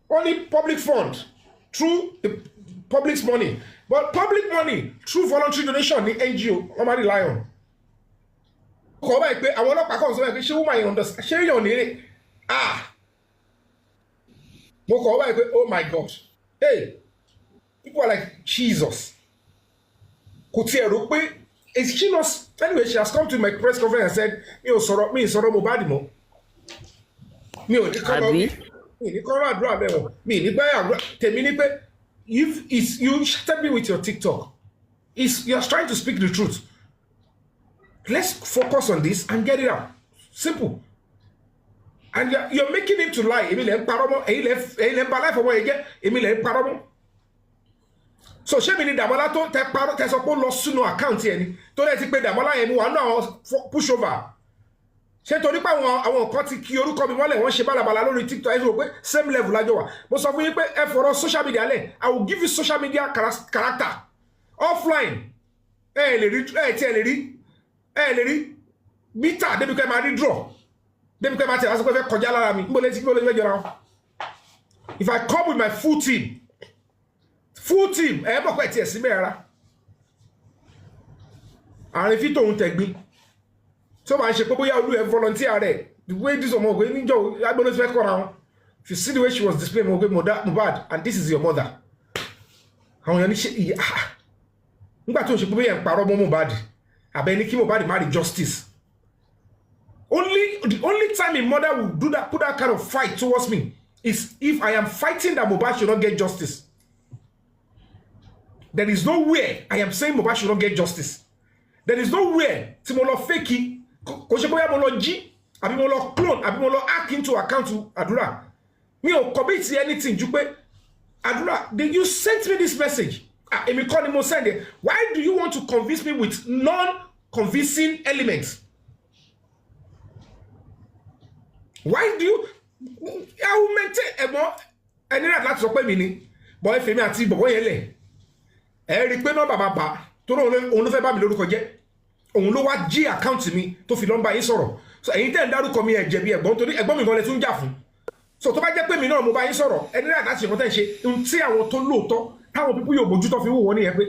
Speaker 3: but only public fund through the public's money. But public money through voluntary donation, the NGO, I'm rely on. I want to share your name. Oh my God. Hey, people are like, Jesus. Is she not? Anyway, she has come to my press conference and said, me sorrow Mohbad mo. If you shut me with your TikTok, you are trying to speak the truth. Let's focus on this and get it out. Simple. And you're making him to lie. So she mean Damola to te so po lo sunu account eni to le ti pe Damola yen wa na push over. Ṣé torí pé àwọn kan ti kí orúkọ mi mọ́lẹ̀ wọ́n ṣe bálabàla lórí TikTok ẹ rò pé same level lájọ wà. Mo sọ fún yín pé ẹ fọ̀rọ̀ social media lẹ̀. I will give you social media character. Offline. Ẹ lè rí meter débi pé máa rí draw. Débi pé máa tẹ̀ wá sọ pé fẹ́ kọjá lára mi. Mo lè jọra. If I come with my full team, ẹ mọ̀ pé tiẹ̀ sí mẹ́ra. Àárín fi tóun tẹ̀gbin. So I should probably have volunteer there. The way this woman going, I don't know if I call. If you see the way she was displaying Mohbad, and this is your mother. How you need Mohbad. Mohbad marry justice. The only time a mother will do that, put that kind of fight towards me, is if I am fighting that Mohbad should not get justice. There is no way I am saying Mohbad should not get justice. There is no way Timolo fakey. Kò ṣe bóyá mo lọ jí àbí mo lọ clone àbí mo lọ hack into account Àdúrà mi ò commit anything ju pé Àdúrà you sent me this message èmi kọ́ ni mo send it. Why do you want to convince me with non-convincing elements? Why do you I will maintain ẹni rà láti sọ pé mi ni bọ́ ẹ̀fẹ̀ mi àti bọ̀bọ̀ yẹn lẹ̀ ẹ̀ rí pé nọ́mbà bàbá tó òun ló fẹ́ bá mi lórúkọ jẹ́ òun ló wá jí àkáǹtì mi tó fi lọ́nba yín sọ̀rọ̀ so ẹ̀yin tẹ́ ń dárúkọ mi ẹ̀jẹ̀ bí ẹ̀gbọ́n torí ẹ̀gbọ́n mi gan lẹ tún jà fún so tó bá jẹ́ pé mi náà mo bá yín sọ̀rọ̀ ẹni rẹ̀ láti ṣèkọ́ tẹ́ ń ṣe ohun tí àwọn tó lóòótọ́ táwọn pípú yóò bójú tó fi wò wọ́n nìyẹn pé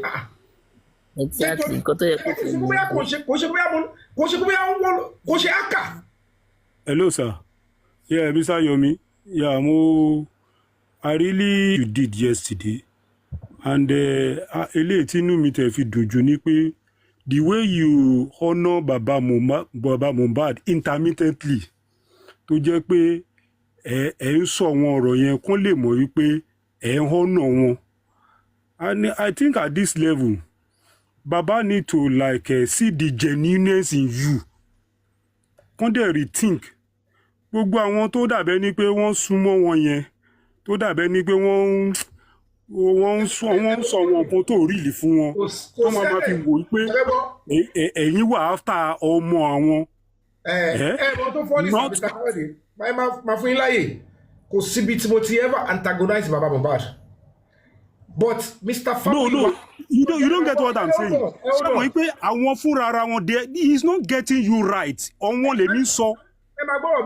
Speaker 3: kò ṣe ákà.
Speaker 12: Hello sir. Yeah, Mr. Yomi. Yeah, I really you did yesterday and eléyìí tí inú mi tẹ̀ fi dùn jù ni pé the way you honor Baba Mohbad intermittently tó jẹ́ pé ẹ ń sọ wọn ọ̀rọ̀ yẹn kán lè mọ̀ wípé ẹ ń honor wọn. And I think at this level Baba need to see the genuineness in you. Kán dẹ̀ rethink gbogbo àwọn tó dàbẹ́ ní pé wọ́n súnmọ́ wọn yẹn tó dàbẹ́ ní pé wọ́n ń sọ wọn kan tó rí ìlì fún wọn tó máa fi wò pé ẹ̀yin wà after ọmọ àwọn.
Speaker 3: Mo tó fọ́ ní Mr. Kawade máa fún yín láyè kò síbi tí mo ti ever antagonize Baba Mohbad but Mr. Family.
Speaker 12: No, you don't get what I'm saying. Ṣé wọ́n pé àwọn fúnra ara wọn there he is not getting you right ọ̀wọ́n lèmi sọ.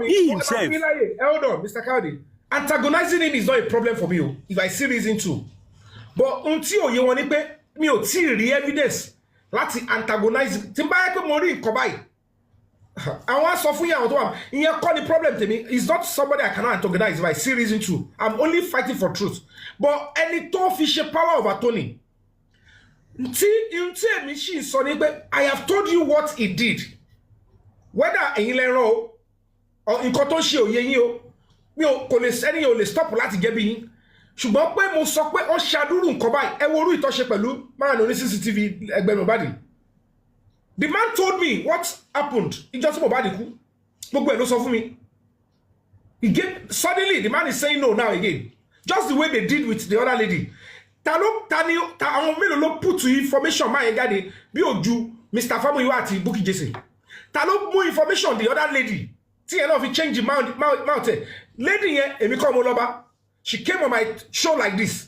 Speaker 3: He himself. Hold on, Mr. Kawade. Antagonizing him is not a problem for me if I see reason to. But until you want to me ò tí rí evidence láti antagonize tí n bá yẹ pé mo rí nǹkan báyìí àwọn sọ fún yàwọn tó wà ìyẹn kọ́ ni problem tèmi. It's not somebody I cannot antagonize if I see reason to. I'm only fighting for truth. But ẹni tó fi ṣe power of attorney tí èmi sì sọ ni pé I have told you what he did, whether ẹ̀yin lẹ́rọ̀ o nǹkan tó ṣe òye yín o mi ò kò lè sẹ́ni ò lè stop láti jẹ́ bí yín, ṣùgbọ́n pé mo sọ pé ó ṣàdúrù nǹkan báyìí ẹ wo orú ìtọ́ṣe pẹ̀lú máa ní CCTV ẹgbẹ́ Mohbad. The man told me what happened ìjọ tí Mohbad kú gbogbo ẹ̀ ló sọ fún mi. Suddenly the man is saying no now again, just the way they did with the other lady. Àwọn mélòó ló put information máa yẹn jáde bí ojú Mr. Famuyiwa àti Bukky Jesse. Ta ló mú information the other lady tí ẹ náà fi change mouth ẹ. Lady yẹn èmi kọ́ mo lọ́ba. She came on my show like this.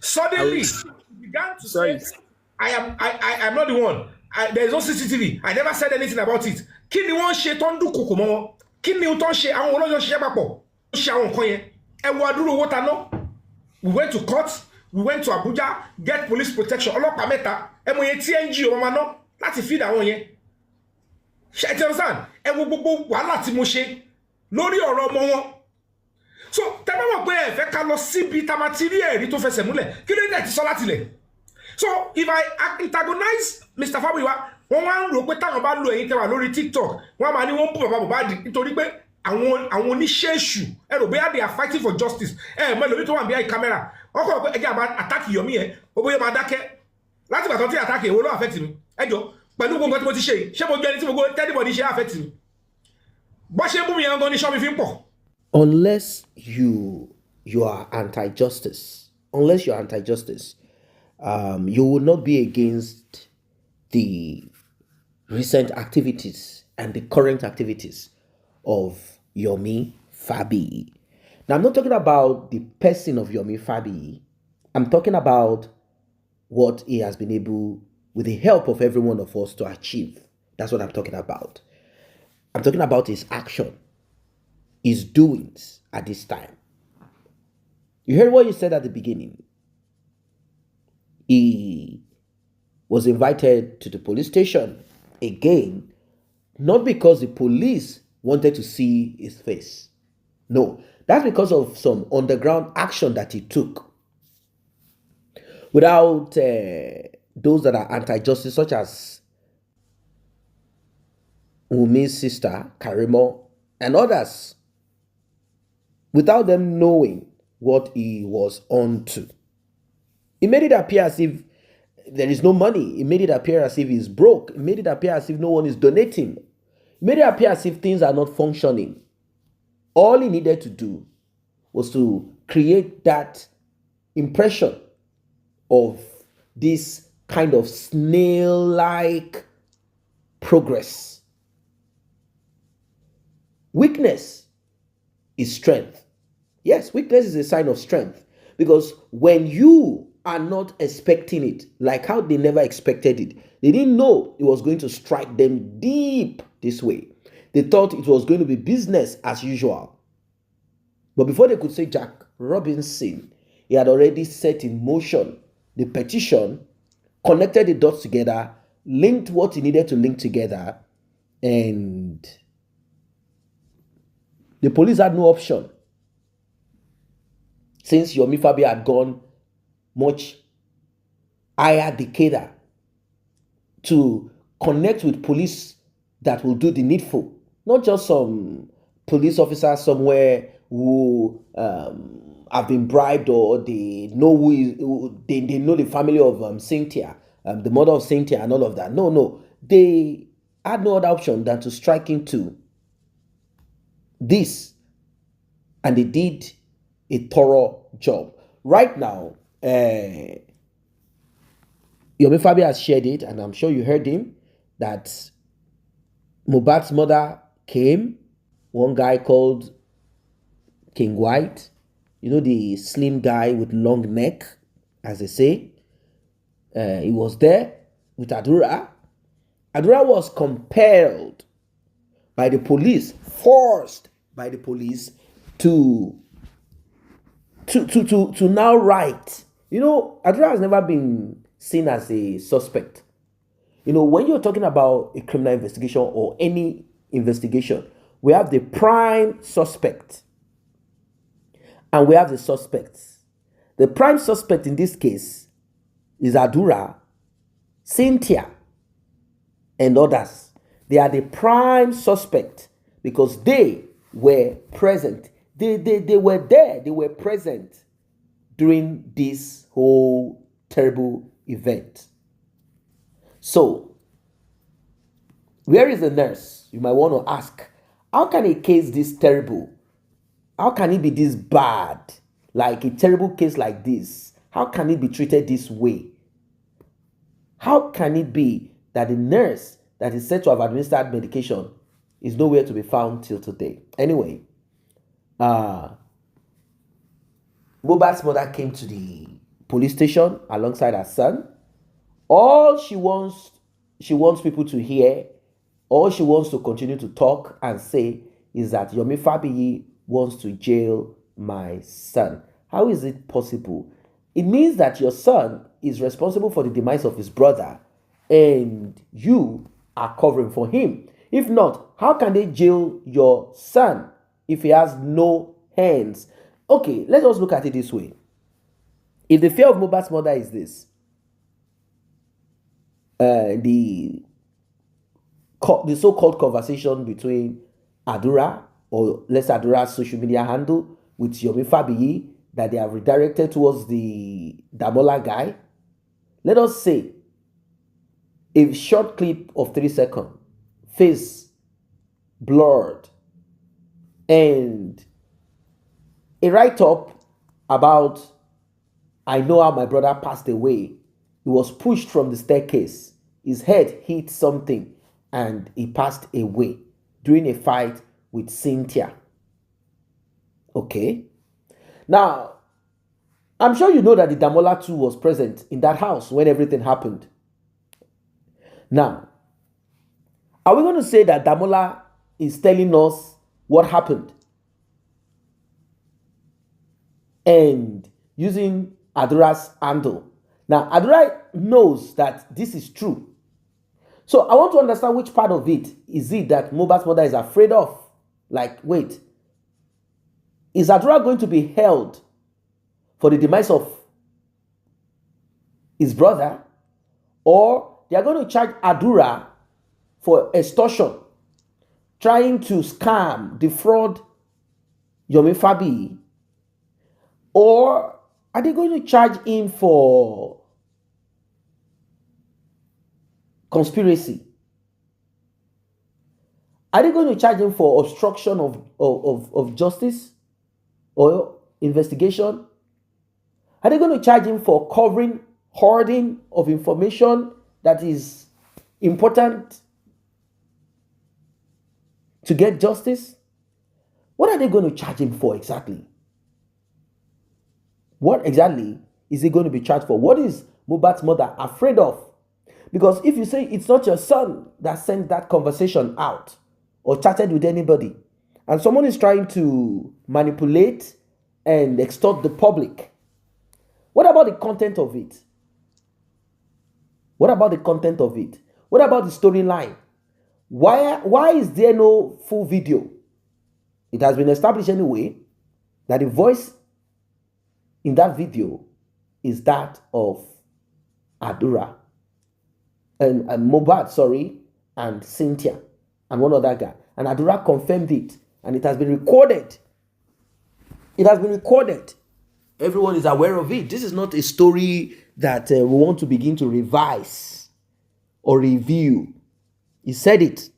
Speaker 3: Suddenly, she began to say, I am not the one. There is no CCTV. I never said anything about it. Kí ni wọ́n ṣe tó ń dún kòkò mọ́ wọn? Kí ni tó ń ṣe àwọn olóyún ṣiṣẹ́ papọ̀? Ó ṣe àwọn nǹkan yẹn. Ẹ wo adúrú owó ta ná. We went to court. We went to Abuja. Get police protection. Ọlọ́pàá mẹ́ta. Ẹ mọ iye TNG ọmọ máa ná láti feed àwọn yẹn. Ṣé ẹ ti understand? Ẹ wo gbogbo wàhálà tí mo ṣe lórí ọ̀rọ̀ ọmọ wọn. So tẹ́ bá mọ̀ pé ẹ fẹ́ ká lọ síbi tá máa ti rí ẹ̀rí tó fẹsẹ̀ múlẹ̀ kí ló dé ti sọ láti lẹ̀. So if I antagonize Mr. Famuyiwa wọ́n wá ń rò pé táwọn bá lo ẹ̀yin tẹ́wà lórí TikTok wọ́n máa ní wọ́n bú bàbá Mohbad nítorí pé àwọn oníṣẹ́ èṣù ẹ rò bóyá they are fighting for justice ẹ mọ ẹlòmí tó wà behind camera wọ́n kọ̀ pé ẹjẹ́ àbá attack Yomi yẹn ó bóyá máa dákẹ́ láti bàtọ́ tí attack èwo ló affect mi ẹjọ́ pẹ̀lú gbogbo tí mo ti ṣe ṣé mo jẹ́ ẹni tí gbogbo tẹ́lifọ̀dì ṣe affect mi bọ́ ṣe bú mi yẹn gan ní sọ́mi fi ń pọ̀.
Speaker 1: Unless you are anti-justice, you will not be against the recent activities and the current activities of Yomi Fabi. Now, I'm not talking about the person of Yomi Fabi. I'm talking about what he has been able, with the help of every one of us, to achieve. That's what I'm talking about. I'm talking about his action, his doings at this time. You heard what you said at the beginning. He was invited to the police station again, not because the police wanted to see his face. No, that's because of some underground action that he took. Without those that are anti-justice, such as Wumi's sister, Karimo, and others, without them knowing what he was on to. He made it appear as if there is no money. He made it appear as if he's broke. He made it appear as if no one is donating. He made it appear as if things are not functioning. All he needed to do was to create that impression of this kind of snail-like progress. Weakness is strength. Yes, weakness is a sign of strength. Because when you are not expecting it, like how they never expected it, they didn't know it was going to strike them deep this way. They thought it was going to be business as usual. But before they could say Jack Robinson, he had already set in motion the petition, connected the dots together, linked what he needed to link together, and the police had no option. Since Yomi Fabi had gone much higher decade to connect with police that will do the needful, not just some police officers somewhere who have been bribed or they know they know the family of Cynthia, the mother of Cynthia and all of that. No, they had no other option than to strike into this, and they did a thorough job. Right now, Yomi Fabi has shared it, and I'm sure you heard him, that Mohbad's mother came, one guy called King White, you know, the slim guy with long neck, as they say. He was there with Adura. Adura was compelled by the police, forced by the police to to now write. You know, Adura has never been seen as a suspect. You know, when you're talking about a criminal investigation or any investigation, we have the prime suspect and we have the suspects. The prime suspect in this case is Adura, Cynthia, and others. They are the prime suspect because they were present. They were there. They were present during this whole terrible event. So, where is the nurse? You might want to ask. How can a case this terrible? How can it be this bad? Like a terrible case like this. How can it be treated this way? How can it be that the nurse that is said to have administered medication is nowhere to be found till today? Anyway, Mohbad's mother came to the police station alongside her son. All she wants people to hear, all she wants to continue to talk and say is that Yomi Fabiyi wants to jail my son. How is it possible? It means that your son is responsible for the demise of his brother and you are covering for him. If not, how can they jail your son if he has no hands? Okay, let us look at it this way. If the fear of Mohbad's mother is this, the so-called conversation between Adura, or let's say Adura's social media handle, with Yomi Fabiyi, that they have redirected towards the Damola guy. Let us say a short clip of 3 seconds, face blurred, and a write-up about, I know how my brother passed away. He was pushed from the staircase. His head hit something and he passed away during a fight with Cynthia. Okay. Now, I'm sure you know that the Damola too was present in that house when everything happened. Now, are we going to say that Damola is telling us what happened and using Adura's handle? Now, Adura knows that this is true. So I want to understand which part of it is it that Mohbad's mother is afraid of. Like, wait, is Adura going to be held for the demise of his brother, or they are going to charge Adura for extortion, trying to scam, defraud Yomi Fabiyi, or are they going to charge him for conspiracy? Are they going to charge him for obstruction of justice or investigation? Are they going to charge him for covering, hoarding of information that is important to get justice? What are they going to charge him for exactly? What exactly is he going to be charged for? What is Mohbad's mother afraid of? Because if you say it's not your son that sent that conversation out or chatted with anybody, and someone is trying to manipulate and extort the public, what about the content of it? What about the content of it? What about the storyline? Why is there no full video? It has been established anyway that the voice in that video is that of Adura and Mohbad, and Cynthia and one other guy. And Adura confirmed it, and it has been recorded. It has been recorded. Everyone is aware of it. This is not a story that we want to begin to revise or review. He said it,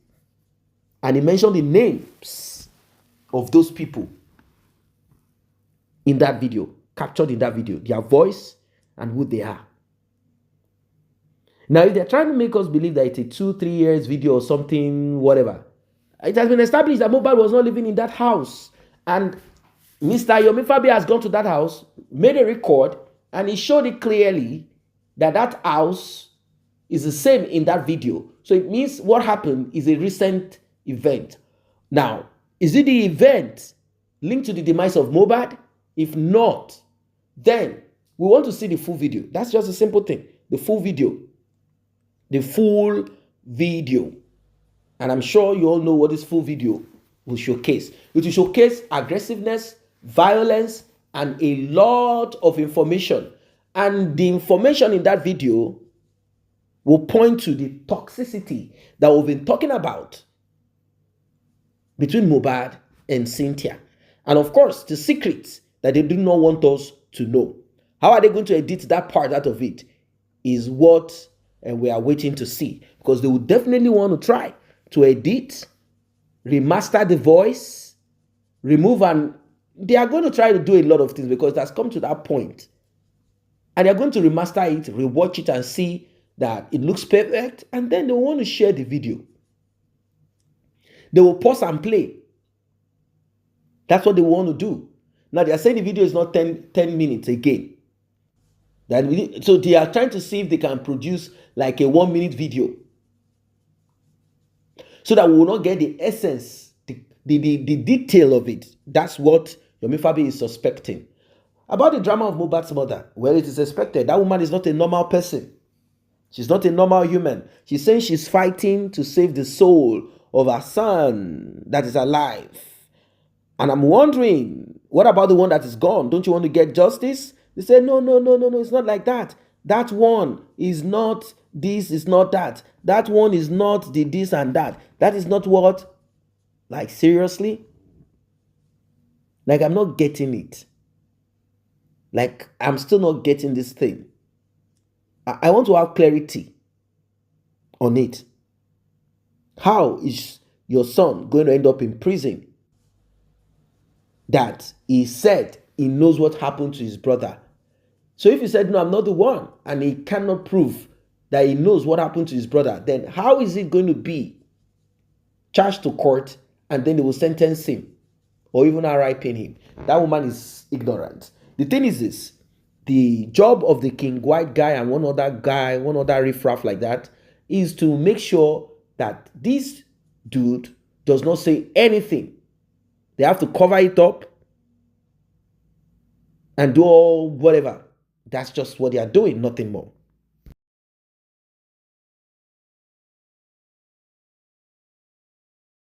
Speaker 1: and he mentioned the names of those people in that video, captured in that video, their voice and who they are. Now, if they're trying to make us believe that it's a 2-3 years video or something, whatever, it has been established that Mohbad was not living in that house. And Mr. Yomi Fabiyi has gone to that house, made a record, and he showed it clearly that that house is the same in that video. So it means what happened is a recent event. Now, is it the event linked to the demise of Mohbad? If not, then we want to see the full video. That's just a simple thing. The full video. The full video. And I'm sure you all know what this full video will showcase. It will showcase aggressiveness, violence, and a lot of information. And the information in that video will point to the toxicity that we've been talking about between Mohbad and Cynthia. And of course, the secrets that they do not want us to know. How are they going to edit that part out of it is what we are waiting to see. Because they will definitely want to try to edit, remaster the voice, remove, and they are going to try to do a lot of things because it has come to that point. And they're going to remaster it, rewatch it, and see that it looks perfect. And then they want to share the video. They will pause and play. That's what they want to do. Now, they are saying the video is not 10 minutes again. So they are trying to see if they can produce like a 1-minute video. So that we will not get the essence, the detail of it. That's what Yomi Fabi is suspecting. About the drama of Mohbad's mother, well, it is expected. That woman is not a normal person. She's not a normal human. She's saying she's fighting to save the soul of her son that is alive. And I'm wondering, what about the one that is gone? Don't you want to get justice? They say, no, it's not like that. That one is not this, is not that. That one is not the this and that. That is not what? Like, seriously? Like, I'm not getting it. Like, I'm still not getting this thing. I want to have clarity on it. How is your son going to end up in prison? That he said he knows what happened to his brother. So if he said, no, I'm not the one, and he cannot prove that he knows what happened to his brother, then how is he going to be charged to court and then they will sentence him or even RIP him? That woman is ignorant. The thing is this, the job of the King White guy and one other riffraff like that, is to make sure that this dude does not say anything. They have to cover it up and do all whatever. That's just what they are doing, nothing more.